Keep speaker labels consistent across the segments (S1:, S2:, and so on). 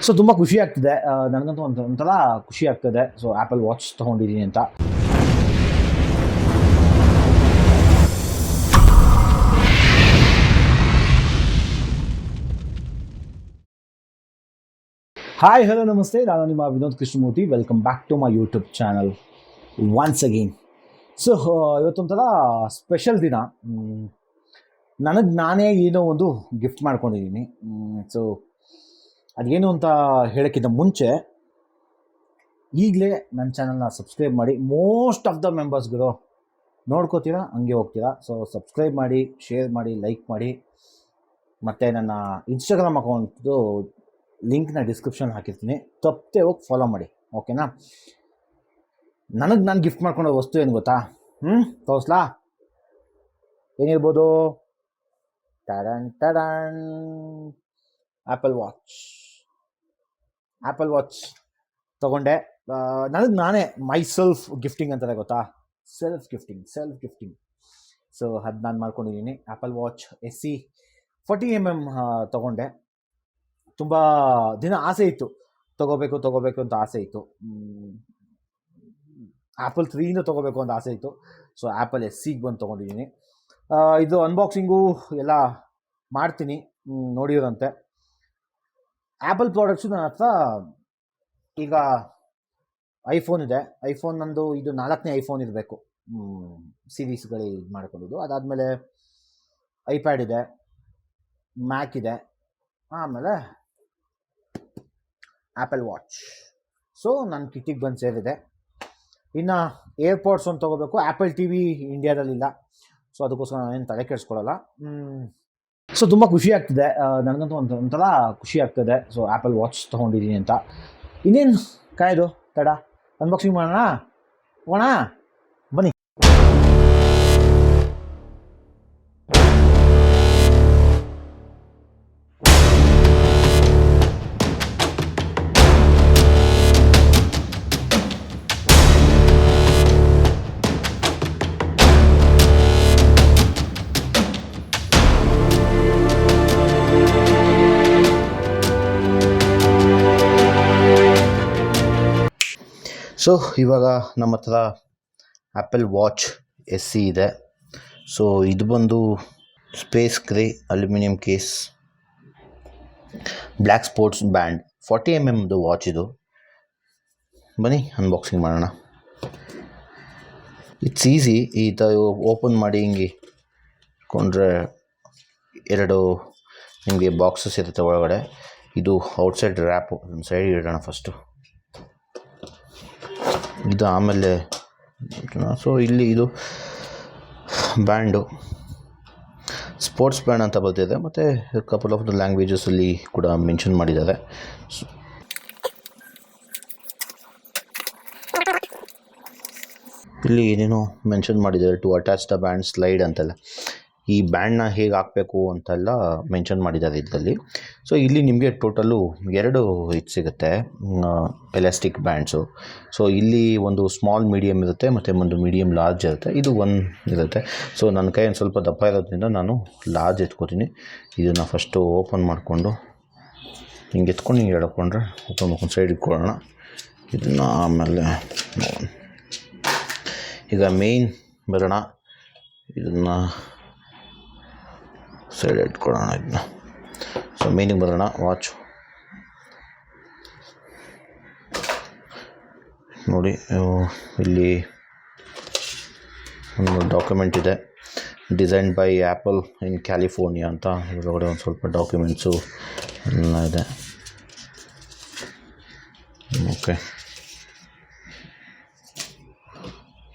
S1: So ತುಂಬ ಖುಷಿ ಆಗ್ತಿದೆ, ನನಗಂತೂ ಒಂಥರ ಖುಷಿ ಆಗ್ತದೆ. ಸೊ ಆ್ಯಪಲ್ ವಾಚ್ ತೊಗೊಂಡಿದ್ದೀನಿ ಅಂತ. ಹಾಯ್, ಹಲೋ, ನಮಸ್ತೆ. ನಾನು ನಿಮ್ಮ Vinod Krishnamurthy. Welcome back to my YouTube channel once again. So ಇವತ್ತೊಂಥರ ಸ್ಪೆಷಲ್ ದಿನ. ನನಗೆ ನಾನೇ ಏನೋ ಒಂದು ಗಿಫ್ಟ್ ಮಾಡ್ಕೊಂಡಿದ್ದೀನಿ. ಸೊ ಅದೇನು ಅಂತ ಹೇಳೋಕ್ಕಿಂತ ಮುಂಚೆ ಈಗಲೇ ನನ್ನ ಚಾನಲ್ನ ಸಬ್ಸ್ಕ್ರೈಬ್ ಮಾಡಿ. ಮೋಸ್ಟ್ ಆಫ್ ದ ಮೆಂಬರ್ಸ್ಗಳು ನೋಡ್ಕೋತೀರಾ, ಹಂಗೆ ಹೋಗ್ತೀರಾ. ಸೊ ಸಬ್ಸ್ಕ್ರೈಬ್ ಮಾಡಿ, ಶೇರ್ ಮಾಡಿ, ಲೈಕ್ ಮಾಡಿ. ಮತ್ತು ನನ್ನ ಇನ್ಸ್ಟಾಗ್ರಾಮ್ ಅಕೌಂಟ್ದು ಲಿಂಕ್ನ ಡಿಸ್ಕ್ರಿಪ್ಷನ್ ಹಾಕಿರ್ತೀನಿ, ತಪ್ಪದೆ ಹೋಗಿ ಫಾಲೋ ಮಾಡಿ, ಓಕೆನಾ? ನಾನು ಗಿಫ್ಟ್ ಮಾಡ್ಕೊಳ್ಳೋ ವಸ್ತು ಏನು ಗೊತ್ತಾ? ತೋರಿಸ್ಲಾ? ಏನಿರ್ಬೋದು? ಟಡನ್ ಆ್ಯಪಲ್ ವಾಚ್ ತೊಗೊಂಡೆ. ನನಗೆ ನಾನೇ ಮೈಸೆಲ್ಫ್ ಗಿಫ್ಟಿಂಗ್ ಅಂತಾರೆ ಗೊತ್ತಾ? Self gifting. ಸೊ ಅದು ನಾನು ಮಾಡ್ಕೊಂಡಿದ್ದೀನಿ. ಆ್ಯಪಲ್ ವಾಚ್ SE 40mm ತೊಗೊಂಡೆ. ತುಂಬ ದಿನ ಆಸೆ ಇತ್ತು, ತೊಗೋಬೇಕು ಅಂತ ಆಸೆ ಇತ್ತು. ಆ್ಯಪಲ್ 3 ತೊಗೋಬೇಕು ಅಂತ ಆಸೆ ಇತ್ತು. ಸೊ ಆ್ಯಪಲ್ SEಗೆ ಬಂದು ತೊಗೊಂಡಿದ್ದೀನಿ. ಇದು ಅನ್ಬಾಕ್ಸಿಂಗು ಎಲ್ಲ ಮಾಡ್ತೀನಿ, ನೋಡಿರೋಂತೆ. ಆ್ಯಪಲ್ ಪ್ರಾಡಕ್ಟ್ಸು ನನ್ನ ಹತ್ರ ಈಗ ಐಫೋನ್ ಇದೆ. ಐಫೋನ್ ನಂದು ಇದು 4ನೇ ಐಫೋನ್ ಇರಬೇಕು, ಸೀರೀಸ್ಗಳು ಇದು ಮಾಡ್ಕೊಳ್ಳೋದು. ಅದಾದಮೇಲೆ ಐಪ್ಯಾಡ್ ಇದೆ, ಮ್ಯಾಕ್ ಇದೆ, ಆಮೇಲೆ ಆ್ಯಪಲ್ ವಾಚ್. ಸೊ ನನ್ನ ಕಿಟ್ಟಿಗೆ ಬಂದು ಸೇರಿದೆ. ಇನ್ನು ಏರ್ಪೋರ್ಟ್ಸ್ ಒಂದು ತೊಗೋಬೇಕು. ಆ್ಯಪಲ್ TV ಇಂಡಿಯಾದಲ್ಲಿಲ್ಲ, ಸೊ ಅದಕ್ಕೋಸ್ಕರ ನಾನೇನು ತಲೆ ಕೆಡಿಸ್ಕೊಳ್ಳಲ್ಲ. ಸೊ ತುಂಬ ಖುಷಿ ಆಗ್ತಿದೆ, ನನಗಂತೂ ಒಂಥರ ಖುಷಿ ಆಗ್ತದೆ. ಸೊ ಆ್ಯಪಲ್ ವಾಚ್ ತೊಗೊಂಡಿದ್ದೀನಿ ಅಂತ. ಇನ್ನೇನು ಕಾಯ್ದು ತಡ, ಅನ್ಬಾಕ್ಸಿಂಗ್ ಮಾಡೋಣ, ಬನ್ನಿ. ಸೊ ಇವಾಗ ನಮ್ಮ ಹತ್ರ ಆ್ಯಪಲ್ ವಾಚ್ SE ಇದೆ. ಸೊ ಇದು ಬಂದು space grey aluminium case, black sports band, 40mm watch ಇದು. ಬನ್ನಿ ಅನ್ಬಾಕ್ಸಿಂಗ್ ಮಾಡೋಣ. It's easy. ಈ ಥರ ಓಪನ್ ಮಾಡಿ ಹಿಂಗೆ ಕೊಂಡ್ರೆ 2 ನಿಮಗೆ ಬಾಕ್ಸಸ್ ಇರುತ್ತೆ ಒಳಗಡೆ. ಇದು ಔಟ್ಸೈಡ್ ರ್ಯಾಪು, ಒಂದು ಸೈಡ್ ಇಡೋಣ ಫಸ್ಟು. ಇದು ಆಮೇಲೆ ಸೊ ಇಲ್ಲಿ ಇದು ಬ್ಯಾಂಡು, ಸ್ಪೋರ್ಟ್ಸ್ ಬ್ಯಾಂಡ್ ಅಂತ ಬರ್ತಿದೆ. ಮತ್ತು ಕಪಲ್ ಆಫ್ ದ ಲ್ಯಾಂಗ್ವೇಜಸಲ್ಲಿ ಕೂಡ ಮೆನ್ಷನ್ ಮಾಡಿದ್ದಾರೆ. ಇಲ್ಲಿ ಏನೇನೋ ಮೆನ್ಷನ್ ಮಾಡಿದ್ದಾರೆ, to attach the band slide ಅಂತೆಲ್ಲ. ಈ ಬ್ಯಾಂಡ್ನ ಹೇಗೆ ಹಾಕಬೇಕು ಅಂತೆಲ್ಲ ಮೆನ್ಷನ್ ಮಾಡಿದ್ದಾರೆ ಇದರಲ್ಲಿ. ಸೊ ಇಲ್ಲಿ ನಿಮಗೆ ಟೋಟಲು 2 ಇದು ಸಿಗುತ್ತೆ, ಎಲಾಸ್ಟಿಕ್ ಬ್ಯಾಂಡ್ಸು. ಸೊ ಇಲ್ಲಿ ಒಂದು ಸ್ಮಾಲ್ ಮೀಡಿಯಮ್ ಇರುತ್ತೆ, ಮತ್ತು ಒಂದು ಮೀಡಿಯಮ್ ಲಾರ್ಜ್ ಇರುತ್ತೆ. ಇದು 1 ಇರುತ್ತೆ. ಸೊ ನನ್ನ ಕೈ ಒಂದು ಸ್ವಲ್ಪ ದಪ್ಪ ಇರೋದ್ರಿಂದ ನಾನು ಲಾರ್ಜ್ ಎತ್ಕೋತೀನಿ. ಇದನ್ನು ಫಸ್ಟು ಓಪನ್ ಮಾಡಿಕೊಂಡು ಹಿಂಗೆ ಎತ್ಕೊಂಡು ಹಿಂಗೆ ಎಳ್ಕೊಂಡ್ರೆ ಓಪನ್ ಮಾಡ್ಕೊಂಡು ಸೈಡ್ ಇಟ್ಕೊಳ್ಳೋಣ. ಇದನ್ನು ಆಮೇಲೆ ಈಗ ಮೇಯ್ನ್ ಬರೋಣ. ಇದನ್ನು ಸೈಡ್ ಇಟ್ಕೊಳ್ಳೋಣ. ಇದನ್ನ ಸೊ ಮೇನಿಗೆ ಬರೋಣ. ವಾಚು ನೋಡಿ, ಇಲ್ಲಿ ಒಂದು ಡಾಕ್ಯುಮೆಂಟ್ ಇದೆ, design by apple in California ಅಂತ. ಇದರೊಳಗಡೆ ಒಂದು ಸ್ವಲ್ಪ ಡಾಕ್ಯುಮೆಂಟ್ಸು ಎಲ್ಲ ಇದೆ. ಓಕೆ,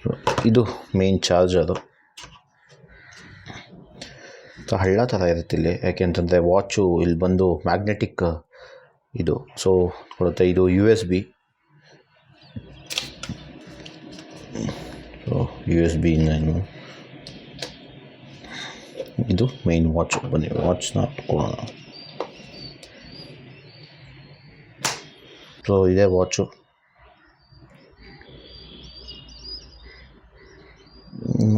S1: ಸೊ ಇದು ಮೇನ್ ಚಾರ್ಜರು. ಸೊ ಹಳ್ಳ ಥರ ಇರುತ್ತೆ ಇಲ್ಲಿ, ಯಾಕೆಂತಂದರೆ ವಾಚು ಇಲ್ಲಿ ಬಂದು ಮ್ಯಾಗ್ನೆಟಿಕ್ ಇದು ಸೊ ಕೊಡುತ್ತೆ. ಇದು USB. ಸೊ USB ಇನ್ನೇನು ಇದು ಮೇನ್ ವಾಚು. ಬನ್ನಿ ವಾಚ್ನ ಇಟ್ಕೊಳ್ಳೋಣ. ಸೊ ಇದೇ ವಾಚು.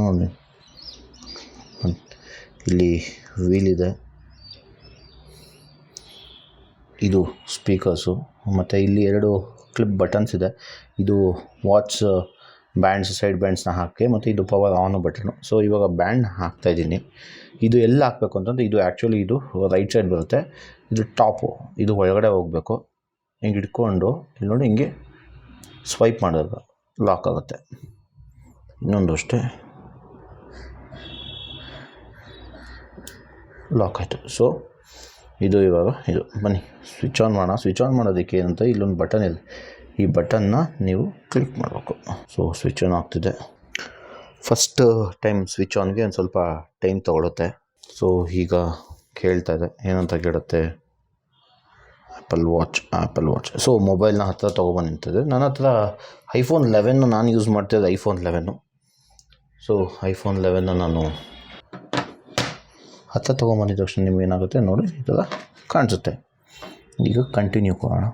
S1: ನೋಡಿ, ಇಲ್ಲಿ ವೀಲ್ ಇದೆ. ಇದು ಸ್ಪೀಕರ್ಸು, ಮತ್ತು ಇಲ್ಲಿ 2 ಕ್ಲಿಪ್ ಬಟನ್ಸ್ ಇದೆ. ಇದು ವಾಚ್ ಬ್ಯಾಂಡ್ಸ್, ಸೈಡ್ ಬ್ಯಾಂಡ್ಸ್ನ ಹಾಕಿ, ಮತ್ತು ಇದು ಪವರ್ ಆನ್ ಬಟನು. ಸೊ ಇವಾಗ ಬ್ಯಾಂಡ್ ಹಾಕ್ತಾಯಿದ್ದೀನಿ. ಇದು ಎಲ್ಲಿ ಹಾಕಬೇಕು ಅಂತಂದರೆ, ಇದು ಆ್ಯಕ್ಚುಲಿ ಇದು ರೈಟ್ ಸೈಡ್ ಬರುತ್ತೆ, ಇದು ಟಾಪು, ಇದು ಒಳಗಡೆ ಹೋಗಬೇಕು. ಹಿಂಗೆ ಇಟ್ಕೊಂಡು ಇಲ್ಲಿ ನೋಡಿ, ಹಿಂಗೆ ಸ್ವೈಪ್ ಮಾಡಿದಾಗ ಲಾಕ್ ಆಗುತ್ತೆ. ಇನ್ನೊಂದು ಅಷ್ಟೇ, ಲಾಕ್ ಆಯಿತು. ಸೊ ಇದು ಇವಾಗ ಇದು ಬನ್ನಿ ಸ್ವಿಚ್ ಆನ್ ಮಾಡೋಣ. ಸ್ವಿಚ್ ಆನ್ ಮಾಡೋದಕ್ಕೆ ಏನಂತ ಇಲ್ಲೊಂದು ಬಟನ್ ಇದೆ, ಈ ಬಟನ್ನ ನೀವು ಕ್ಲಿಕ್ ಮಾಡಬೇಕು. ಸೊ ಸ್ವಿಚ್ ಆನ್ ಆಗ್ತಿದೆ. ಫಸ್ಟ್ ಟೈಮ್ ಸ್ವಿಚ್ ಆನ್ಗೆ ಒಂದು ಸ್ವಲ್ಪ ಟೈಮ್ ತೊಗೊಳುತ್ತೆ. ಸೊ ಈಗ ಕೇಳ್ತಾ ಇದೆ, ಏನಂತ ಕೇಳುತ್ತೆ, ಆ್ಯಪಲ್ ವಾಚ್. ಸೊ ಮೊಬೈಲ್ನ ಹತ್ರ ತೊಗೊಬಂದು ನಿಂತಿದೆ. ನನ್ನ ಹತ್ರ iPhone 11 ನಾನು ಯೂಸ್ ಮಾಡ್ತಿದ್ದೆ, iPhone 11. ಸೊ iPhone 11 ನಾನು ಹತ್ರ ತೊಗೊಂಬಂದಿದ್ದ ತಕ್ಷಣ ನಿಮ್ಗೆ ಏನಾಗುತ್ತೆ ನೋಡಿ, ಈ ಥರ ಕಾಣಿಸುತ್ತೆ. ಈಗ ಕಂಟಿನ್ಯೂ ಕೊಡೋಣ.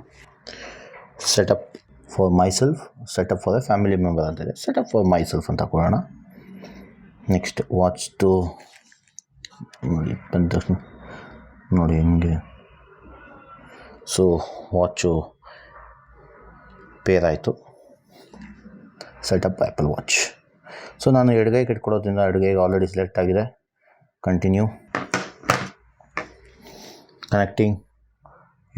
S1: Setup for myself, setup for A family member ಅಂತಿದೆ. ಸೆಟಪ್ ಫಾರ್ ಮೈಸೆಲ್ಫ್ ಅಂತ ಕೊಡೋಣ. ನೆಕ್ಸ್ಟ್ ವಾಚ್ದು ನೋಡಿ ಬಂದ ತಕ್ಷಣ ನೋಡಿ ಹಿಂಗೆ. ಸೊ ವಾಚು ಪೇರ್ ಆಯಿತು. Setup apple watch. ಸೊ ನಾನು ಎಡಗೈಗೆ ಇಟ್ಕೊಳ್ಳೋದ್ರಿಂದ ಎಡಗೈಗೆ ಆಲ್ರೆಡಿ ಸೆಲೆಕ್ಟ್ ಆಗಿದೆ. Continue. Connecting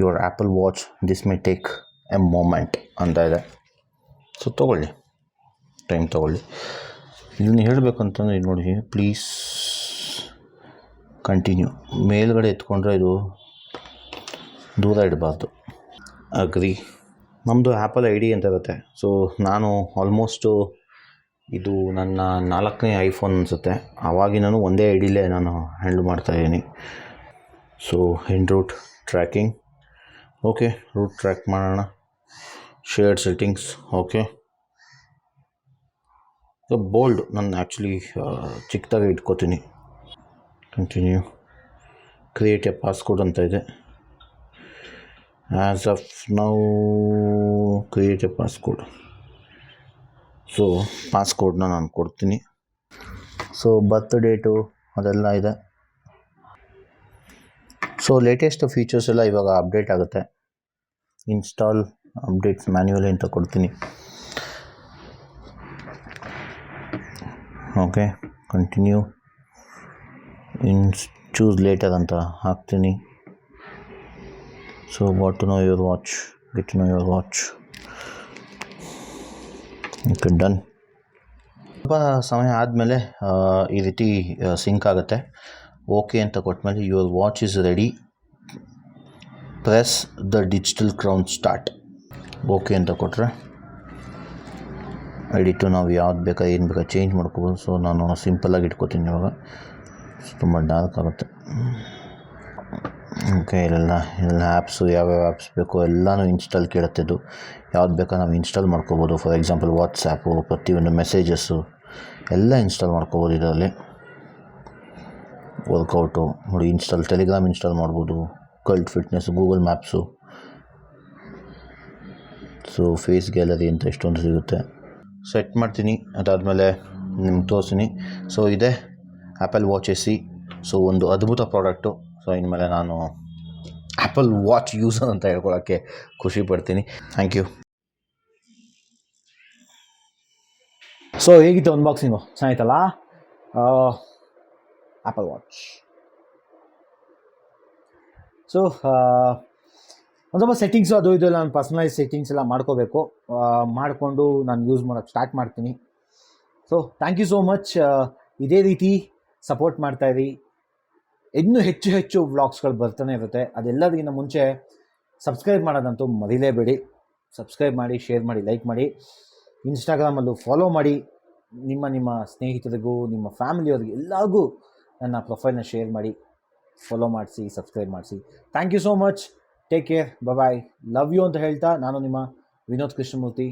S1: your apple watch, this may take A moment ಅಂತ ಇದೆ. ಸೊ ತೊಗೊಳ್ಳಿ, ಟೈಮ್ ತೊಗೊಳ್ಳಿ. ಇದನ್ನು ಹೇಳಬೇಕಂತಂದರೆ ಇದು ನೋಡಿ, ಪ್ಲೀಸ್ ಕಂಟಿನ್ಯೂ. ಮೇಲ್ಗಡೆ ಎತ್ಕೊಂಡ್ರೆ ಇದು ದೂರ ಇಡಬಾರ್ದು. ಅಗ್ರಿ. ನಮ್ಮದು ಆ್ಯಪಲ್ ID ಅಂತ ಇರುತ್ತೆ. ಸೊ ನಾನು ಆಲ್ಮೋಸ್ಟು ಇದು ನನ್ನ 4ನೇ iPhone ಅನಿಸುತ್ತೆ. ಆವಾಗಿನೂ ಒಂದೇ ಐಡಿಲೇ ನಾನು ಹ್ಯಾಂಡಲ್ ಮಾಡ್ತಾಯಿದ್ದೀನಿ. So in route tracking, okay, route track ಮಾಡೋಣ. Shared settings, okay. ಬೋಲ್ಡ್ ನಾನು ಆ್ಯಕ್ಚುಲಿ ಚಿಕ್ಕದಾಗಿ ಇಟ್ಕೋತೀನಿ. ಕಂಟಿನ್ಯೂ. ಕ್ರಿಯೇಟ್ ಎ ಪಾಸ್ಕೋಡ್ ಅಂತ ಇದೆ. As of now create a passcode. So ಪಾಸ್ಕೋಡ್ನ ನಾನು ಕೊಡ್ತೀನಿ. ಸೊ ಬರ್ತ್ ಡೇಟು ಅದೆಲ್ಲ ಇದೆ. ಸೊ ಲೇಟೆಸ್ಟ್ ಫೀಚರ್ಸ್ ಎಲ್ಲ ಇವಾಗ ಅಪ್ಡೇಟ್ ಆಗುತ್ತೆ. ಇನ್ಸ್ಟಾಲ್ ಅಪ್ಡೇಟ್ಸ್ ಮ್ಯಾನ್ಯುವಲಿ ಅಂತ ಕೊಡ್ತೀನಿ. Okay, continue. ಚೂಸ್ ಲೇಟರ್ ಅಂತ ಹಾಕ್ತೀನಿ. So what to know your watch, get to know your watch. Okay, done. ಸ್ವಲ್ಪ ಸಮಯ ಆದಮೇಲೆ ಈ ರೀತಿ ಸಿಂಕ್ ಆಗುತ್ತೆ. ಓಕೆ ಅಂತ ಕೊಟ್ಟಮೇಲೆ your watch is ready, press the digital crown start. Okay ಅಂತ ಕೊಟ್ಟರೆ ಎಡಿಟು ನಾವು ಯಾವ್ದು ಬೇಕಾ ಏನು ಬೇಕಾ ಚೇಂಜ್ ಮಾಡ್ಕೋಬೋದು. ಸೊ ನಾನು ಸಿಂಪಲ್ಲಾಗಿ ಇಟ್ಕೋತೀನಿ ಇವಾಗ, ತುಂಬ ಡಾರ್ಕ್ ಆಗುತ್ತೆ. ಓಕೆ, ಎಲ್ಲ ಆ್ಯಪ್ಸು ಯಾವ್ಯಾವ ಆ್ಯಪ್ಸ್ ಬೇಕೋ ಎಲ್ಲನೂ ಇನ್ಸ್ಟಾಲ್ ಕೇಳುತ್ತಿದ್ದು, ಯಾವ್ದು ಬೇಕಾ ನಾವು ಇನ್ಸ್ಟಾಲ್ ಮಾಡ್ಕೋಬೋದು. ಫಾರ್ ಎಕ್ಸಾಂಪಲ್ ವಾಟ್ಸಾಪು, ಪ್ರತಿಯೊಂದು ಮೆಸೇಜಸ್ಸು ಎಲ್ಲ ಇನ್ಸ್ಟಾಲ್ ಮಾಡ್ಕೋಬೋದು ಇದರಲ್ಲಿ. ವರ್ಕೌಟು ನೋಡಿ, ಟೆಲಿಗ್ರಾಮ್ ಇನ್ಸ್ಟಾಲ್ ಮಾಡ್ಬೋದು, Cult fitness, Google maps, so face gallery ಅಂತ ಎಷ್ಟೊಂದು ಸಿಗುತ್ತೆ. ಸೆಟ್ ಮಾಡ್ತೀನಿ, ಅದಾದಮೇಲೆ ನಿಮ್ಗೆ ತೋರಿಸ್ತೀನಿ. ಸೊ ಇದೆ ಆ್ಯಪಲ್ ವಾಚ್ SE. ಸೊ ಒಂದು ಅದ್ಭುತ ಪ್ರಾಡಕ್ಟು. ಸೊ ಇನ್ಮೇಲೆ ನಾನು ಆ್ಯಪಲ್ ವಾಚ್ ಯೂಸರ್ ಅಂತ ಹೇಳ್ಕೊಳ್ಳೋಕ್ಕೆ ಖುಷಿ ಪಡ್ತೀನಿ. Thank you. ಸೊ ಹೇಗಿತ್ತು ಅನ್ಬಾಕ್ಸಿಂಗು? ಚೆನ್ನಾಗಿತ್ತಲ್ಲ ಆ್ಯಪಲ್ ವಾಚ್. ಸೊ ಒಂದು ಸ್ವಲ್ಪ ಸೆಟ್ಟಿಂಗ್ಸು ಅದು ಇದು ನಾನು ಪರ್ಸ್ನಲೈಸ್ ಸೆಟ್ಟಿಂಗ್ಸ್ ಎಲ್ಲ ಮಾಡ್ಕೋಬೇಕು. ಮಾಡಿಕೊಂಡು ನಾನು ಯೂಸ್ ಮಾಡೋಕ್ಕೆ ಸ್ಟಾರ್ಟ್ ಮಾಡ್ತೀನಿ. So thank you so much. ಇದೇ ರೀತಿ ಸಪೋರ್ಟ್ ಮಾಡ್ತಾಯಿರಿ. ಇನ್ನೂ ಹೆಚ್ಚು ವ್ಲಾಗ್ಸ್ಗಳು ಬರ್ತಾನೆ ಇರುತ್ತೆ. ಅದೆಲ್ಲದಕ್ಕಿಂತ ಮುಂಚೆ ಸಬ್ಸ್ಕ್ರೈಬ್ ಮಾಡೋದಂತೂ ಮರಿಲೇಬೇಡಿ. ಸಬ್ಸ್ಕ್ರೈಬ್ ಮಾಡಿ, ಶೇರ್ ಮಾಡಿ, ಲೈಕ್ ಮಾಡಿ. ಇನ್ಸ್ಟಾಗ್ರಾಮಲ್ಲೂ ಫಾಲೋ ಮಾಡಿ. ನಿಮ್ಮ ಸ್ನೇಹಿತರಿಗೂ, ನಿಮ್ಮ ಫ್ಯಾಮಿಲಿಯವ್ರಿಗೆ ಎಲ್ಲರಿಗೂ ನನ್ನ ಪ್ರೊಫೈಲ್ನ ಶೇರ್ ಮಾಡಿ, ಫಾಲೋ ಮಾಡಿಸಿ, ಸಬ್ಸ್ಕ್ರೈಬ್ ಮಾಡಿಸಿ. Thank you so much. Take care, bye. Love you ಅಂತ ಹೇಳ್ತಾ ನಾನು ನಿಮ್ಮ ವಿನೋದ್ ಕೃಷ್ಣಮೂರ್ತಿ.